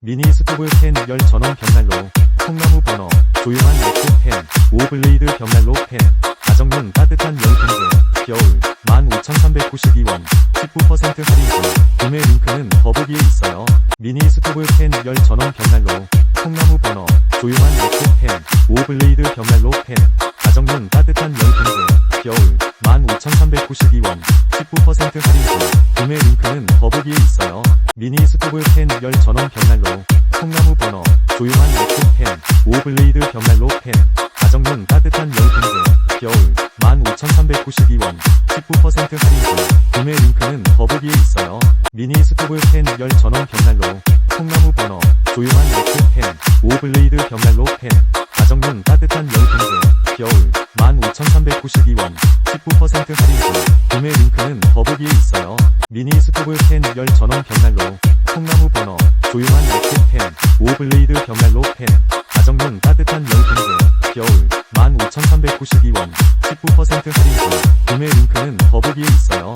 미니 스토브 팬 열 전원 벽난로, 통나무 버너, 조용한 네트 팬, 5블레이드 벽난로 팬, 가정용 따뜻한 열 공급, 겨울 15,392원, 19% 할인 중, 구매 링크는 더보기에 있어요. 미니 스토브 팬 열 전원 벽난로, 통나무 버너, 조용한 네트 팬, 5블레이드 벽난로 팬, 가정용 따뜻한 열 공급, 겨울 15,392원, 19% 할인 중, 구매 링크는 더보기에 있어요. 미니 스토브 팬 열 전원 벽난로, 통나무 버너, 조용한 네트 팬, 5블레이드 벽난로 팬, 가정용 따뜻한 열 공급, 겨울 15,392원, 19% 할인 중, 구매 링크는 더보기에 있어요. 미니 스토브 팬 열 전원 벽난로, 통나무 버너, 조용한 네트 팬, 5블레이드 벽난로 팬, 가정용 따뜻한 열 공급, 겨울 15,392원, 19% 할인 중, 구매 링크는 더보기에 있어요. 미니 스토브 팬 열 전원 벽난로, 통나무 버너, 조용한 네트 팬, 5블레이드 벽난로 팬, 가정용 따뜻한 열 공급, 겨울 15,392원, 19% 할인 중, 구매 링크는 더보기에 있어요.